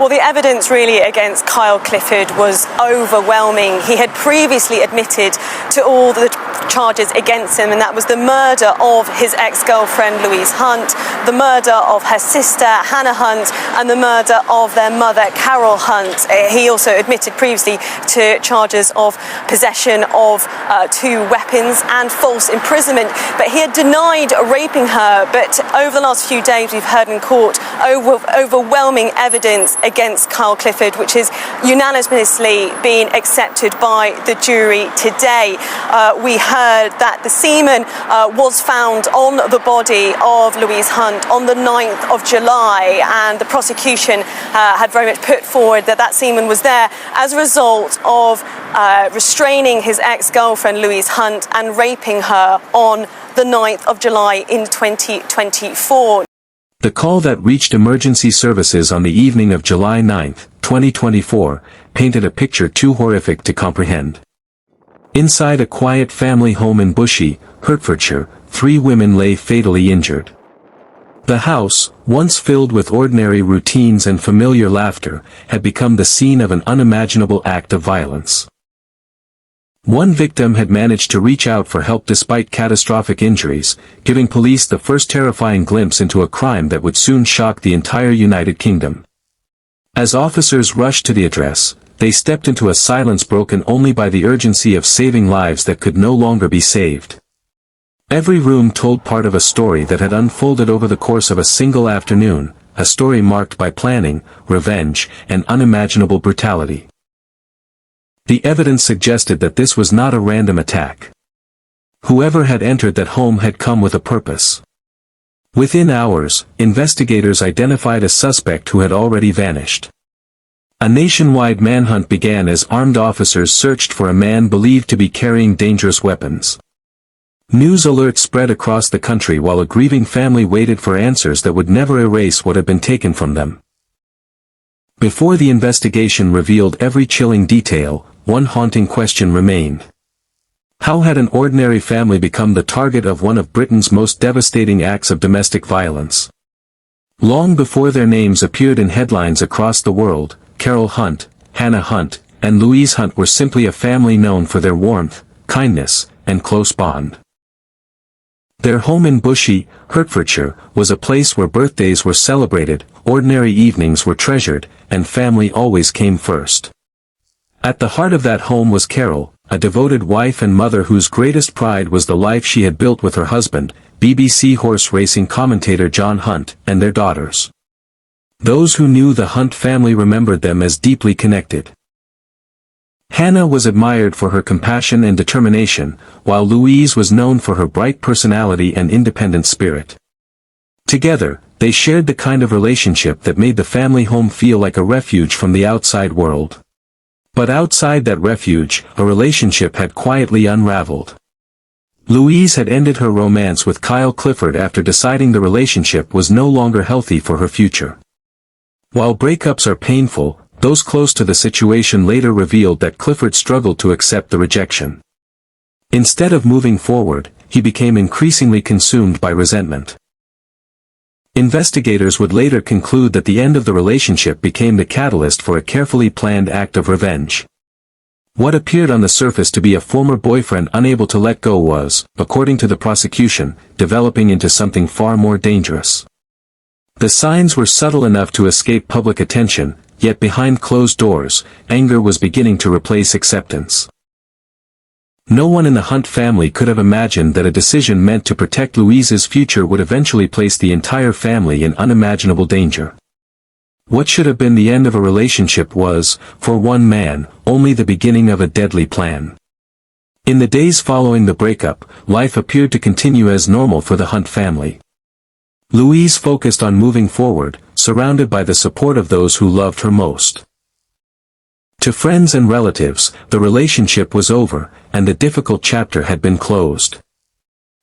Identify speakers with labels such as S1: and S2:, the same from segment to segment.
S1: Well, the evidence really against Kyle Clifford was overwhelming. He had previously admitted to all the charges against him, and that was the murder of his ex-girlfriend Louise Hunt, the murder of her sister Hannah Hunt, and the murder of their mother Carol Hunt. He also admitted previously to charges of possession of 2 weapons and false imprisonment, but he had denied raping her. But over the last few days we've heard in court overwhelming evidence against Kyle Clifford, which is unanimously being accepted by the jury today. We heard that the semen was found on the body of Louise Hunt on the 9th of July, and the prosecution had very much put forward that semen was there as a result of restraining his ex-girlfriend Louise Hunt and raping her on the 9th of July in 2024.
S2: The call that reached emergency services on the evening of July 9, 2024, painted a picture too horrific to comprehend. Inside a quiet family home in Bushey, Hertfordshire, 3 women lay fatally injured. The house, once filled with ordinary routines and familiar laughter, had become the scene of an unimaginable act of violence. One victim had managed to reach out for help despite catastrophic injuries, giving police the first terrifying glimpse into a crime that would soon shock the entire United Kingdom. As officers rushed to the address, they stepped into a silence broken only by the urgency of saving lives that could no longer be saved. Every room told part of a story that had unfolded over the course of a single afternoon, a story marked by planning, revenge, and unimaginable brutality. The evidence suggested that this was not a random attack. Whoever had entered that home had come with a purpose. Within hours, investigators identified a suspect who had already vanished. A nationwide manhunt began as armed officers searched for a man believed to be carrying dangerous weapons. News alerts spread across the country while a grieving family waited for answers that would never erase what had been taken from them. Before the investigation revealed every chilling detail, one haunting question remained. How had an ordinary family become the target of one of Britain's most devastating acts of domestic violence? Long before their names appeared in headlines across the world, Carol Hunt, Hannah Hunt, and Louise Hunt were simply a family known for their warmth, kindness, and close bond. Their home in Bushey, Hertfordshire, was a place where birthdays were celebrated, ordinary evenings were treasured, and family always came first. At the heart of that home was Carol, a devoted wife and mother whose greatest pride was the life she had built with her husband, BBC horse racing commentator John Hunt, and their daughters. Those who knew the Hunt family remembered them as deeply connected. Hannah was admired for her compassion and determination, while Louise was known for her bright personality and independent spirit. Together, they shared the kind of relationship that made the family home feel like a refuge from the outside world. But outside that refuge, a relationship had quietly unraveled. Louise had ended her romance with Kyle Clifford after deciding the relationship was no longer healthy for her future. While breakups are painful, those close to the situation later revealed that Clifford struggled to accept the rejection. Instead of moving forward, he became increasingly consumed by resentment. Investigators would later conclude that the end of the relationship became the catalyst for a carefully planned act of revenge. What appeared on the surface to be a former boyfriend unable to let go was, according to the prosecution, developing into something far more dangerous. The signs were subtle enough to escape public attention, yet behind closed doors, anger was beginning to replace acceptance. No one in the Hunt family could have imagined that a decision meant to protect Louise's future would eventually place the entire family in unimaginable danger. What should have been the end of a relationship was, for one man, only the beginning of a deadly plan. In the days following the breakup, life appeared to continue as normal for the Hunt family. Louise focused on moving forward, surrounded by the support of those who loved her most. To friends and relatives, the relationship was over, and the difficult chapter had been closed.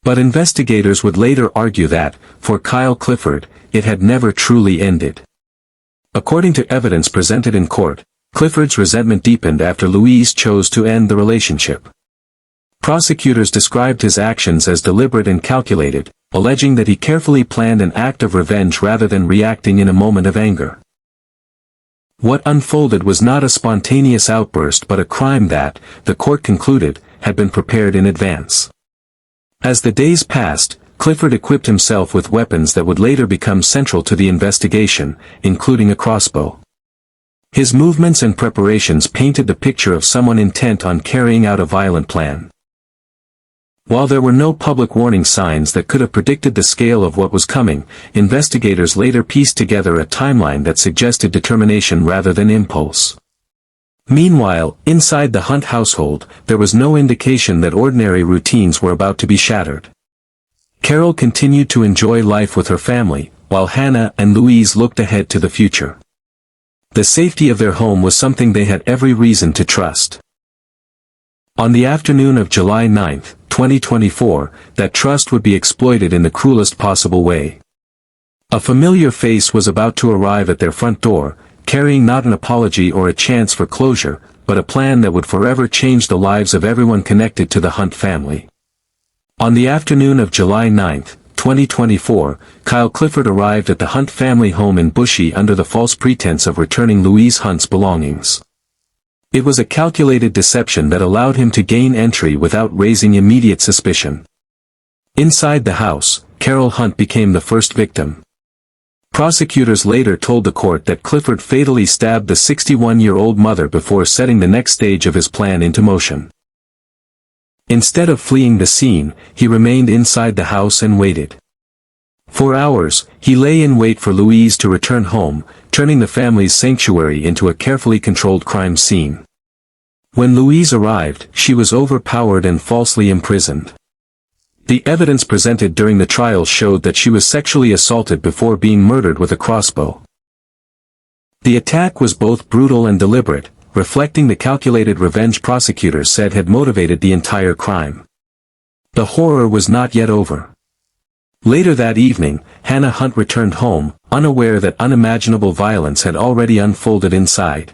S2: But investigators would later argue that, for Kyle Clifford, it had never truly ended. According to evidence presented in court, Clifford's resentment deepened after Louise chose to end the relationship. Prosecutors described his actions as deliberate and calculated, alleging that he carefully planned an act of revenge rather than reacting in a moment of anger. What unfolded was not a spontaneous outburst but a crime that, the court concluded, had been prepared in advance. As the days passed, Clifford equipped himself with weapons that would later become central to the investigation, including a crossbow. His movements and preparations painted the picture of someone intent on carrying out a violent plan. While there were no public warning signs that could have predicted the scale of what was coming, investigators later pieced together a timeline that suggested determination rather than impulse. Meanwhile, inside the Hunt household, there was no indication that ordinary routines were about to be shattered. Carol continued to enjoy life with her family, while Hannah and Louise looked ahead to the future. The safety of their home was something they had every reason to trust. On the afternoon of July 9, 2024, that trust would be exploited in the cruelest possible way. A familiar face was about to arrive at their front door, carrying not an apology or a chance for closure, but a plan that would forever change the lives of everyone connected to the Hunt family. On the afternoon of July 9, 2024, Kyle Clifford arrived at the Hunt family home in Bushey under the false pretense of returning Louise Hunt's belongings. It was a calculated deception that allowed him to gain entry without raising immediate suspicion. Inside the house, Carol Hunt became the first victim. Prosecutors later told the court that Clifford fatally stabbed the 61-year-old mother before setting the next stage of his plan into motion. Instead of fleeing the scene, he remained inside the house and waited. For hours, he lay in wait for Louise to return home, turning the family's sanctuary into a carefully controlled crime scene. When Louise arrived, she was overpowered and falsely imprisoned. The evidence presented during the trial showed that she was sexually assaulted before being murdered with a crossbow. The attack was both brutal and deliberate, reflecting the calculated revenge prosecutors said had motivated the entire crime. The horror was not yet over. Later that evening, Hannah Hunt returned home, unaware that unimaginable violence had already unfolded inside.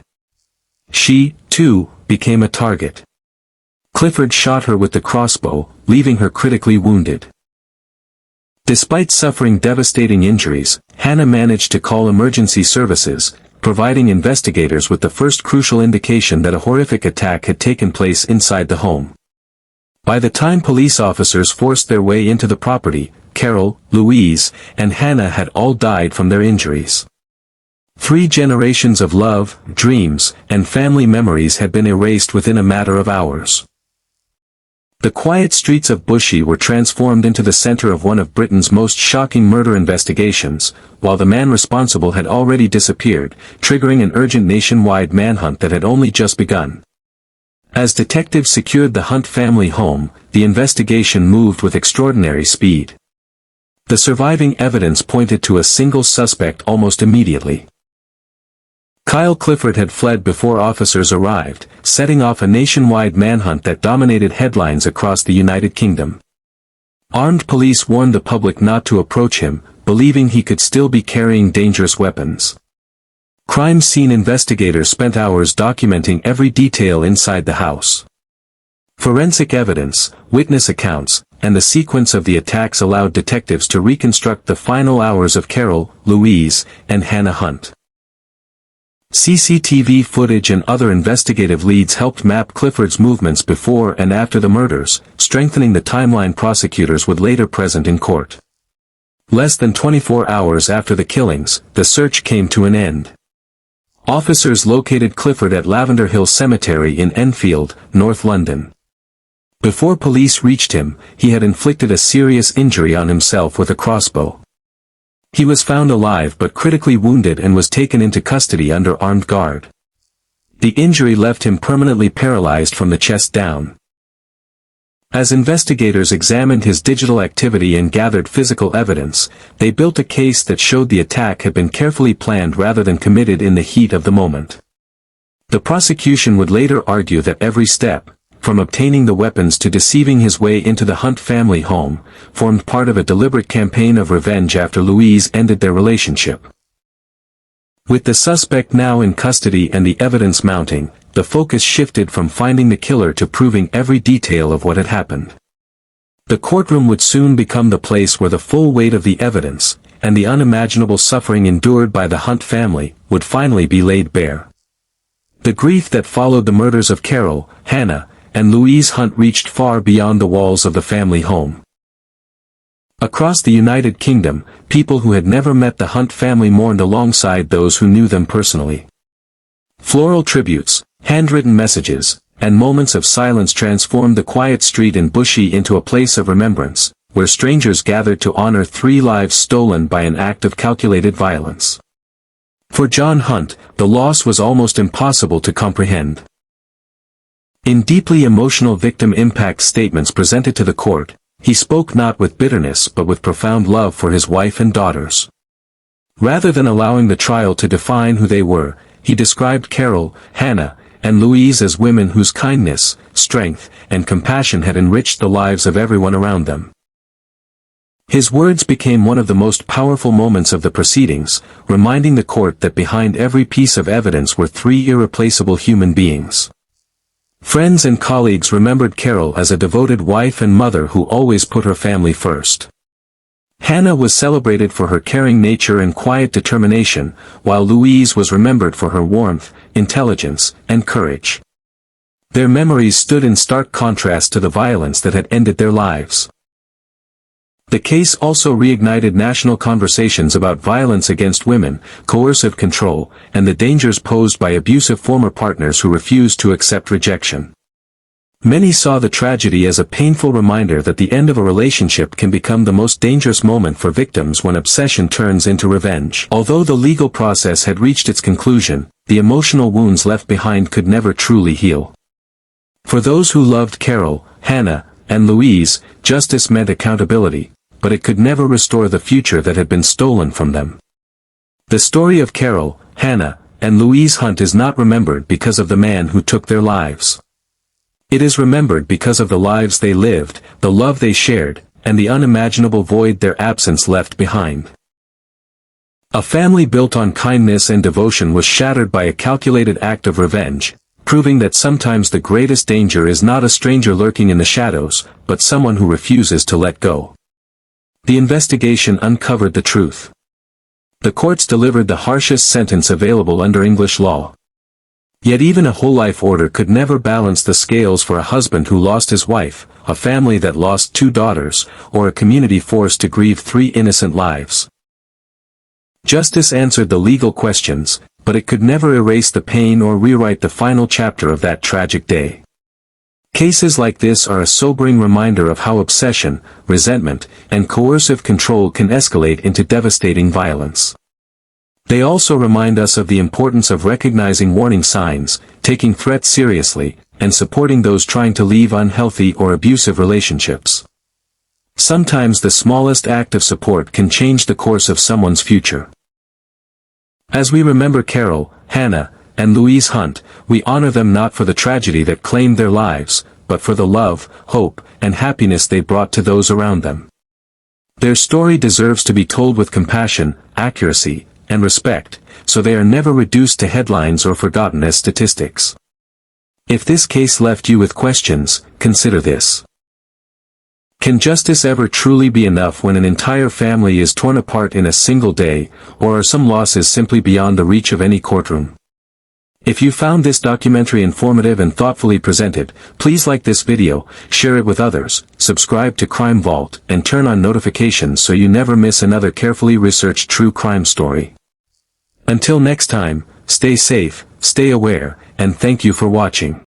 S2: She, too, became a target. Clifford shot her with the crossbow, leaving her critically wounded. Despite suffering devastating injuries, Hannah managed to call emergency services, providing investigators with the first crucial indication that a horrific attack had taken place inside the home. By the time police officers forced their way into the property, Carol, Louise, and Hannah had all died from their injuries. 3 generations of love, dreams, and family memories had been erased within a matter of hours. The quiet streets of Bushey were transformed into the center of one of Britain's most shocking murder investigations, while the man responsible had already disappeared, triggering an urgent nationwide manhunt that had only just begun. As detectives secured the Hunt family home, the investigation moved with extraordinary speed. The surviving evidence pointed to a single suspect almost immediately. Kyle Clifford had fled before officers arrived, setting off a nationwide manhunt that dominated headlines across the United Kingdom. Armed police warned the public not to approach him, believing he could still be carrying dangerous weapons. Crime scene investigators spent hours documenting every detail inside the house. Forensic evidence, witness accounts, and the sequence of the attacks allowed detectives to reconstruct the final hours of Carol, Louise, and Hannah Hunt. CCTV footage and other investigative leads helped map Clifford's movements before and after the murders, strengthening the timeline prosecutors would later present in court. Less than 24 hours after the killings, the search came to an end. Officers located Clifford at Lavender Hill Cemetery in Enfield, North London. Before police reached him, he had inflicted a serious injury on himself with a crossbow. He was found alive but critically wounded and was taken into custody under armed guard. The injury left him permanently paralyzed from the chest down. As investigators examined his digital activity and gathered physical evidence, they built a case that showed the attack had been carefully planned rather than committed in the heat of the moment. The prosecution would later argue that every step, from obtaining the weapons to deceiving his way into the Hunt family home, formed part of a deliberate campaign of revenge after Louise ended their relationship. With the suspect now in custody and the evidence mounting, the focus shifted from finding the killer to proving every detail of what had happened. The courtroom would soon become the place where the full weight of the evidence, and the unimaginable suffering endured by the Hunt family, would finally be laid bare. The grief that followed the murders of Carol, Hannah, and Louise Hunt reached far beyond the walls of the family home. Across the United Kingdom, people who had never met the Hunt family mourned alongside those who knew them personally. Floral tributes, handwritten messages, and moments of silence transformed the quiet street in Bushey into a place of remembrance, where strangers gathered to honor 3 lives stolen by an act of calculated violence. For John Hunt, the loss was almost impossible to comprehend. In deeply emotional victim impact statements presented to the court, he spoke not with bitterness but with profound love for his wife and daughters. Rather than allowing the trial to define who they were, he described Carol, Hannah, and Louise as women whose kindness, strength, and compassion had enriched the lives of everyone around them. His words became one of the most powerful moments of the proceedings, reminding the court that behind every piece of evidence were 3 irreplaceable human beings. Friends and colleagues remembered Carol as a devoted wife and mother who always put her family first. Hannah was celebrated for her caring nature and quiet determination, while Louise was remembered for her warmth, intelligence, and courage. Their memories stood in stark contrast to the violence that had ended their lives. The case also reignited national conversations about violence against women, coercive control, and the dangers posed by abusive former partners who refused to accept rejection. Many saw the tragedy as a painful reminder that the end of a relationship can become the most dangerous moment for victims when obsession turns into revenge. Although the legal process had reached its conclusion, the emotional wounds left behind could never truly heal. For those who loved Carol, Hannah, and Louise, justice meant accountability, but it could never restore the future that had been stolen from them. The story of Carol, Hannah, and Louise Hunt is not remembered because of the man who took their lives. It is remembered because of the lives they lived, the love they shared, and the unimaginable void their absence left behind. A family built on kindness and devotion was shattered by a calculated act of revenge, proving that sometimes the greatest danger is not a stranger lurking in the shadows, but someone who refuses to let go. The investigation uncovered the truth. The courts delivered the harshest sentence available under English law. Yet even a whole life order could never balance the scales for a husband who lost his wife, a family that lost 2 daughters, or a community forced to grieve 3 innocent lives. Justice answered the legal questions, but it could never erase the pain or rewrite the final chapter of that tragic day. Cases like this are a sobering reminder of how obsession, resentment, and coercive control can escalate into devastating violence. They also remind us of the importance of recognizing warning signs, taking threats seriously, and supporting those trying to leave unhealthy or abusive relationships. Sometimes the smallest act of support can change the course of someone's future. As we remember Carol, Hannah, and Louise Hunt, we honor them not for the tragedy that claimed their lives, but for the love, hope, and happiness they brought to those around them. Their story deserves to be told with compassion, accuracy, and respect, so they are never reduced to headlines or forgotten as statistics. If this case left you with questions, consider this. Can justice ever truly be enough when an entire family is torn apart in a single day, or are some losses simply beyond the reach of any courtroom? If you found this documentary informative and thoughtfully presented, please like this video, share it with others, subscribe to Crime Vault, and turn on notifications so you never miss another carefully researched true crime story. Until next time, stay safe, stay aware, and thank you for watching.